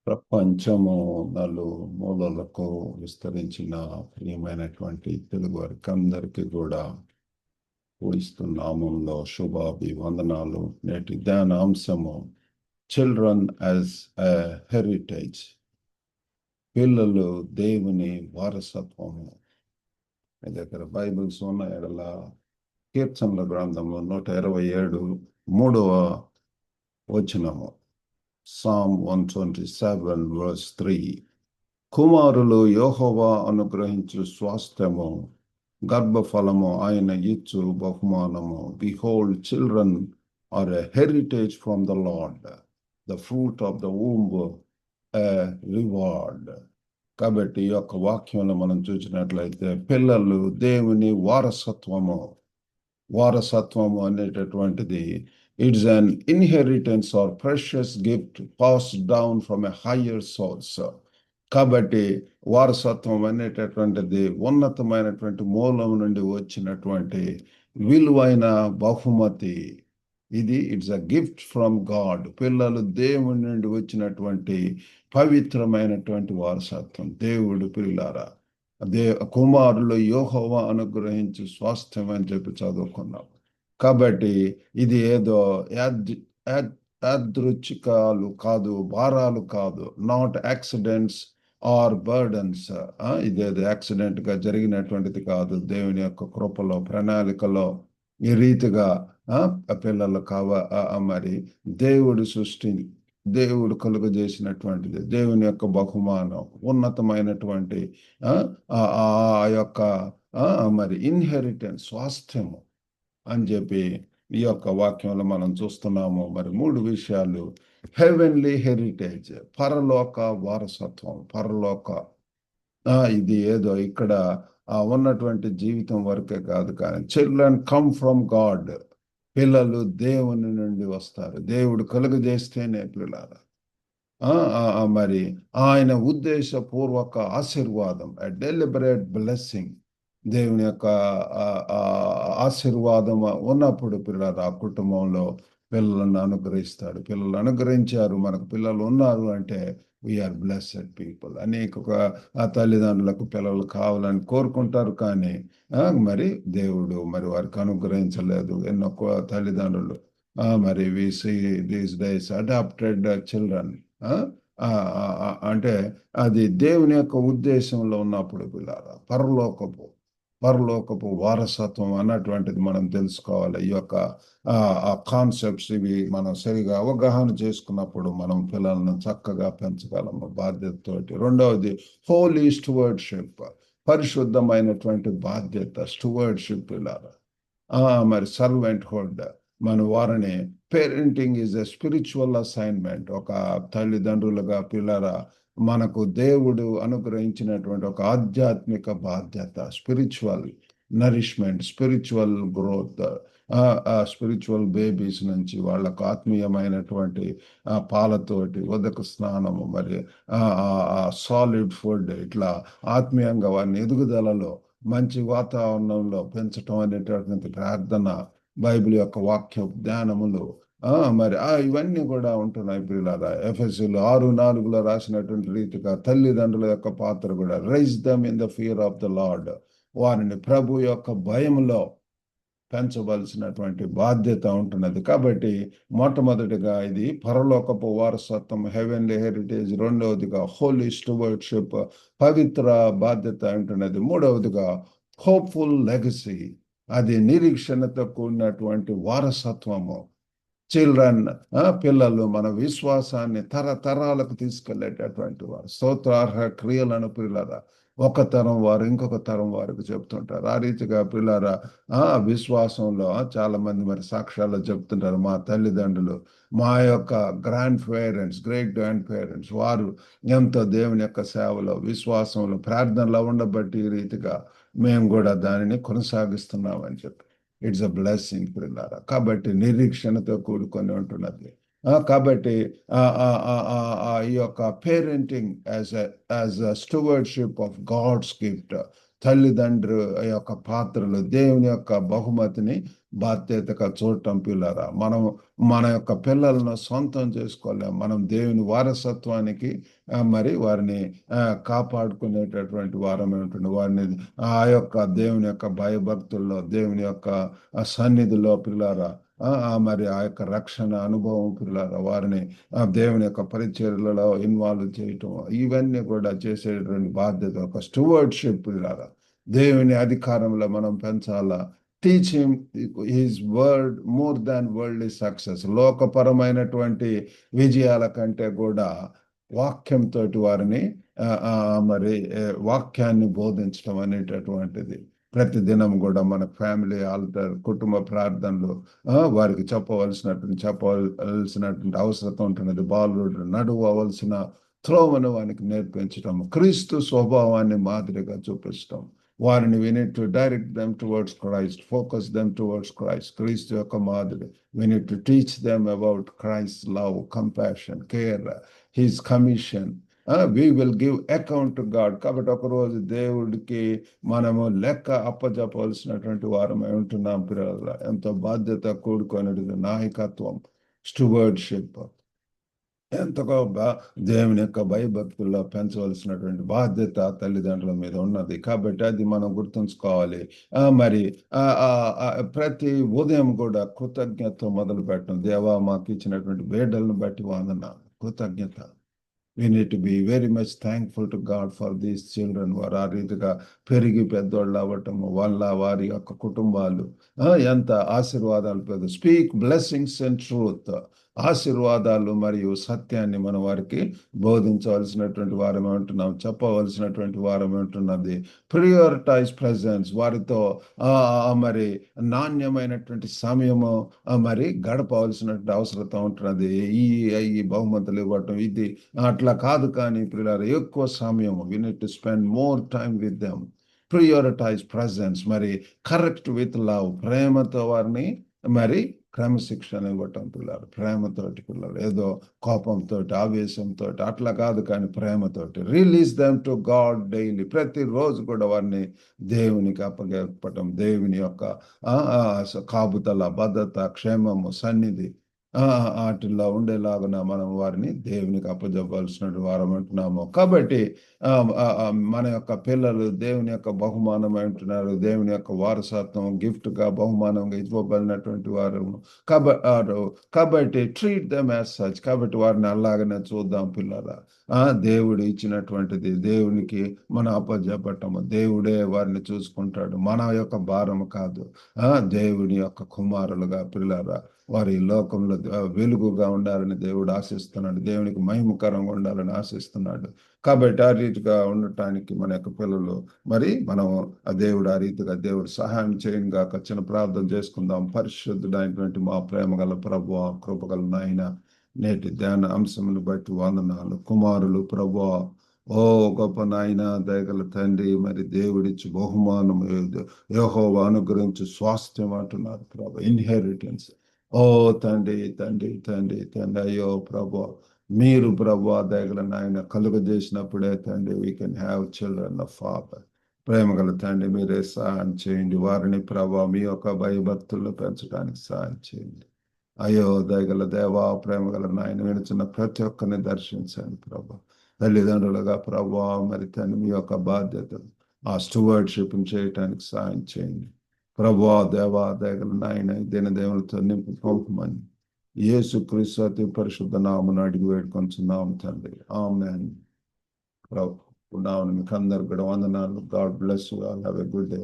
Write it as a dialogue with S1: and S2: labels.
S1: ప్రపంచము నలుమూలలకు విస్తరించిన ప్రియమైనటువంటి తెలుగు వారికి అందరికీ కూడా క్రీస్తు నామంలో శుభాభివందనాలు. నేటి ధ్యాన అంశము చిల్డ్రన్ యాజ్ ఎ హెరిటేజ్, పిల్లలు దేవుని వారసత్వము. మీ దగ్గర బైబిల్స్ ఉన్న ఎడల కీర్తనల గ్రంథము 127 3వ వచనము, Psalm 127 verse 3. కుమారులు యెహోవా అనుగ్రహించు స్వాస్థ్యము, గర్భఫలము ఆయన ఇచ్చు బహుమానము. Behold, children are a heritage from the Lord, the fruit of the womb a reward. కాబట్టి ఈ యొక్క వాక్యంలో మనం చూసినట్లయితే పిల్లలు దేవుని వారసత్వము అనేటటువంటిది it's an inheritance or precious gift passed down from a higher source. కాబట్టి వారసత్వం అనేటటువంటిది ఉన్నతమైనటువంటి మూలం నుండి వచ్చినటువంటి విలువైన బహుమతి. ఇది it's a gift from God. పిల్లలు దేవుని నుండి వచ్చినటువంటి పవిత్రమైనటువంటి వారసత్వం. దేవుడు పిల్లారా, కుమారులు యెహోవా అనుగ్రహించి స్వాస్థ్యం అని చెప్పి చదువుకున్నాం. కాబట్టి ఇది ఏదో యాదృచ్ఛికాలు కాదు, భారాలు కాదు, నాట్ యాక్సిడెంట్స్ ఆర్ బర్డన్స్. ఇదేదో యాక్సిడెంట్ గా జరిగినటువంటిది కాదు. దేవుని యొక్క కృపలో, ప్రణాళికలో ఈ రీతిగా పిల్లలు మరి దేవుడు కలుగజేసినటువంటిది, దేవుని యొక్క బహుమానం, ఉన్నతమైనటువంటి ఆ యొక్క మరి ఇన్హెరిటెన్స్, స్వాస్థ్యము అని చెప్పి ఈ యొక్క వాక్యంలో మనం చూస్తున్నాము. మరి 3 విషయాలు. హెవెన్లీ హెరిటేజ్, పరలోక వారసత్వం. ఇది ఏదో ఇక్కడ ఉన్నటువంటి జీవితం వరకే కాదు, కానీ చిల్డ్రన్ కమ్ ఫ్రమ్ గాడ్. పిల్లలు దేవుని నుండి వస్తారు. దేవుడు కలుగజేస్తేనే పిల్లలు. మరి ఆయన ఉద్దేశపూర్వక ఆశీర్వాదం, ఎ డెలిబరేట్ బ్లెస్సింగ్. దేవుని యొక్క ఆశీర్వాదం ఉన్నప్పుడు పిల్లలు ఆ కుటుంబంలో పిల్లలను అనుగ్రహిస్తాడు. పిల్లలు అనుగ్రహించారు, మనకు పిల్లలు ఉన్నారు అంటే వీఆర్ బ్లెస్సెడ్ పీపుల్. అనేక తల్లిదండ్రులకు పిల్లలు కావాలని కోరుకుంటారు, కానీ మరి దేవుడు మరి వారికి అనుగ్రహించలేదు. ఎన్నో తల్లిదండ్రులు మరి we see these days adopted children. అంటే అది దేవుని యొక్క ఉద్దేశంలో ఉన్నప్పుడు పిల్లలు పరలోకపు వారసత్వం అన్నటువంటిది మనం తెలుసుకోవాలి. ఈ యొక్క కాన్సెప్ట్స్ ఇవి మనం సరిగా అవగాహన చేసుకున్నప్పుడు మనం పిల్లలను చక్కగా పెంచగలము బాధ్యతతోటి. రెండవది హోలీ స్టూవర్డ్షిప్, పరిశుద్ధమైనటువంటి బాధ్యత, స్టూవర్డ్షిప్ పిల్లలు. మరి సర్వెంట్ హుడ్, మన వారిని parenting is a spiritual assignment. ఒక తల్లిదండ్రులుగా పిల్లల మనకు దేవుడు అనుగ్రహించినటువంటి ఒక ఆధ్యాత్మిక బాధ్యత, spiritual nourishment, spiritual growth. Spiritual babies నుంచి వాళ్ళకు ఆత్మీయమైనటువంటి పాలతోటి ఉదక స్నానము, మరి సాలిడ్ ఫుడ్, ఇట్లా ఆత్మీయంగా వారిని ఎదుగుదలలో మంచి వాతావరణంలో పెంచడం అనేటటువంటి ప్రార్థన, బైబిల్ యొక్క వాక్య ధ్యానములు, మరి ఇవన్నీ కూడా ఉంటున్నాయి పిల్లల. ఎఫెసీలు 6:4 రాసినటువంటి రీతిగా తల్లిదండ్రుల యొక్క పాత్ర కూడా, raise them in the fear of the Lord. వారిని ప్రభు యొక్క భయంలో పెంచవలసినటువంటి బాధ్యత ఉంటున్నది. కాబట్టి మొట్టమొదటిగా ఇది పరలోకపు వారసత్వం, హెవెన్లీ హెరిటేజ్. రెండవదిగా హోలీ స్టూవర్డ్షిప్, పవిత్ర బాధ్యత ఉంటున్నది. మూడవదిగా హోప్ఫుల్ లెగసీ, అది నిరీక్షణతో కూడినటువంటి వారసత్వము. చిల్డ్రన్, పిల్లలు మన విశ్వాసాన్ని తరతరాలకు తీసుకెళ్లేటటువంటి వారు. స్తోత్రార్హ క్రియలను పిల్లల ఒక తరం వారు ఇంకొక తరం వారికి చెప్తుంటారు. ఆ రీతిగా పిల్లల విశ్వాసంలో చాలా మంది మరి సాక్ష్యాల్లో చెప్తుంటారు. మా తల్లిదండ్రులు, మా యొక్క గ్రాండ్ పేరెంట్స్ వారు ఎంతో దేవుని యొక్క సేవలో, విశ్వాసంలో, ప్రార్థనలో ఉండబట్టి ఈ రీతిగా మేము కూడా దానిని కొనసాగిస్తున్నామని చెప్పి ఇట్స్ అ బ్లెస్సింగ్ పిల్లారా. కాబట్టి నిరీక్షణతో కూడుకొని ఉంటున్నది. కాబట్టి ఈ యొక్క parenting as a stewardship of God's gift, తల్లిదండ్రుల యొక్క పాత్రలు, దేవుని యొక్క బహుమతిని బాధ్యతగా చూడటం పిల్లరా. మనం మన యొక్క పిల్లలను సొంతం చేసుకోలేం. మనం దేవుని వారసత్వానికి మరి వారిని కాపాడుకునేటటువంటి వారమే ఉంటుంది. వారిని ఆ యొక్క దేవుని యొక్క భయభక్తుల్లో, దేవుని యొక్క సన్నిధిలో పిల్లారా, మరి ఆ యొక్క రక్షణ అనుభవం పిల్లారా, వారిని దేవుని యొక్క పరిచర్యలలో ఇన్వాల్వ్ చేయటం, ఇవన్నీ కూడా చేసేటువంటి బాధ్యత, ఒక స్టూవర్డ్షిప్ పిల్లారా. దేవుని అధికారంలో మనం పెంచాలా. Teach him his word more than worldly success. లోకపరమైనటువంటి విజయాల కంటే కూడా వాక్యంతో వారిని మరి వాక్యాన్ని బోధించడం అనేటటువంటిది ప్రతిదినం కూడా మన ఫ్యామిలీ ఆల్టర్, కుటుంబ ప్రార్థనలు వారికి చెప్పవలసినటువంటి అవసరం ఉంటున్నది. బాలుడు నడువవలసిన త్రోవను వారికి నేర్పించడం, క్రీస్తు స్వభావాన్ని మాదిరిగా చూపించడం. వారిని we need to direct them towards Christ, focus them towards Christ. క్రీస్తు యొక్క మాదిరి. We need to teach them about Christ's love, compassion, care, his commission. We will give account to God. కాబట్టి ఒకరోజు దేవుడికి మనము లెక్క అప్పజెప్పవలసినటువంటి వారమై ఉంటున్నాం పిల్లల. ఎంతో బాధ్యత కూడుకునేది నాయకత్వం, స్టూవర్డ్షిప్, ఎంతగా దేవుని యొక్క భయభక్తుల్లో పెంచవలసినటువంటి బాధ్యత తల్లిదండ్రుల మీద ఉన్నది. కాబట్టి అది మనం గుర్తుంచుకోవాలి. మరి ప్రతి ఉదయం కూడా కృతజ్ఞత మొదలు పెట్టడం. దేవా, మాకు ఇచ్చినటువంటి బిడ్డలను బట్టి వందనాలు, కృతజ్ఞత. We need to be very much thankful to God for these children. వారు ఆ రీతిగా పెరిగి పెద్దోళ్ళు అవ్వటము వల్ల వారి యొక్క కుటుంబాలు ఎంత ఆశీర్వాదాలు పెద్ద. Speak blessings and truth. ఆశీర్వాదాలు మరియు సత్యాన్ని మనం వారికి బోధించవలసినటువంటి వారమే ఉంటున్నాం, చెప్పవలసినటువంటి వారమే ఉంటున్నది. Prioritise presence. వారితో మరి నాణ్యమైనటువంటి సమయము మరి గడపవలసినటువంటి అవసరం ఉంటున్నది. ఈ బహుమతులు ఇవ్వటం ఇది అట్లా కాదు, కానీ పిల్లలు ఎక్కువ సమయం we need to spend more time with them. Prioritize presence. మరి కరెక్ట్ విత్ లవ్. ప్రేమతో వారిని మరి క్రమశిక్షణ ఇవ్వటం పిల్లలు. ప్రేమతోటి పిల్లలు, ఏదో కోపంతో, ఆవేశంతో అట్లా కాదు, కానీ ప్రేమతోటి. Release them to God daily. ప్రతిరోజు కూడా వారిని దేవునికి అప్పగెప్పటం. దేవుని యొక్క కాపుదల, భద్రత, క్షేమము, సన్నిధి వాటిల్లో ఉండేలాగున మనం వారిని దేవునికి అప్పజెప్పాల్సిన వారం అంటున్నాము. కాబట్టి మన యొక్క పిల్లలు దేవుని యొక్క బహుమానం అంటున్నారు. దేవుని యొక్క వారసత్వం గిఫ్ట్ గా, బహుమానంగా ఇవ్వబడినటువంటి వారు. కాబట్టి ట్రీట్ దెమ్ యాజ్ సచ్. కాబట్టి వారిని అలాగనే చూద్దాం పిల్లల. దేవుడు ఇచ్చినటువంటిది దేవునికి మన అప్పజెప్పటము. దేవుడే వారిని చూసుకుంటాడు, మన యొక్క భారము కాదు. దేవుని యొక్క కుమారులుగా పిల్లల వారి లోకంలో వెలుగుగా ఉండాలని దేవుడు ఆశిస్తున్నాడు. దేవునికి మహిమకరంగా ఉండాలని ఆశిస్తున్నాడు. కాబట్టి ఆ రీతిగా ఉండటానికి మన యొక్క పిల్లలు మరి మనం దేవుడు ఆ రీతిగా దేవుడు సహాయం చేయను గాక. చిన్న ప్రార్థన చేసుకుందాం. పరిశుద్ధుడైనటువంటి మా ప్రేమ గల ప్రభువా, కృపగల నాయన, నేటి ధ్యాన అంశమును బట్టి వందనాలు. కుమారులు ప్రభువా, ఓ గొప్ప నాయన, దయగల తండ్రి, మరి దేవుడిచ్చి బహుమానం యెహోవా అనుగ్రహించి స్వాస్థ్యం అంటున్నారు ప్రభు, ఇన్హెరిటెన్స్. ఓ తండ్రి తండ్రి తండ్రి తండ్రి, అయ్యో ప్రభు, మీరు ప్రభు దయగల నాయన కలుగజేసినప్పుడే తండ్రి we can have children of father. ప్రేమగల తండ్రి, మీరే సహాయం చేయండి. వారిని ప్రభు మీ యొక్క భయభక్తుల్లో పెంచడానికి సహాయం చేయండి. అయ్యో దయగల దేవా, ప్రేమగల నాయన, వినుచున్న ప్రతి ఒక్కరిని దర్శించండి ప్రభు. తల్లిదండ్రులుగా ప్రభు మరి తండ్రి మీ యొక్క బాధ్యతలు, ఆ స్టూవర్డ్షిప్ చేయటానికి సహాయం చేయండి ప్రభువా. దేవా దయగల నాయన, దినదేవులతో నింపి పంపమని యేసుక్రీస్తు అతి పరిశుద్ధ నామమున అడిగి వేడుకొంచున్నాము తండ్రి, ఆమేన్. ప్రభు నామమున మీకు అందరికి కూడా వందనాలు. God bless you all. Have a good day.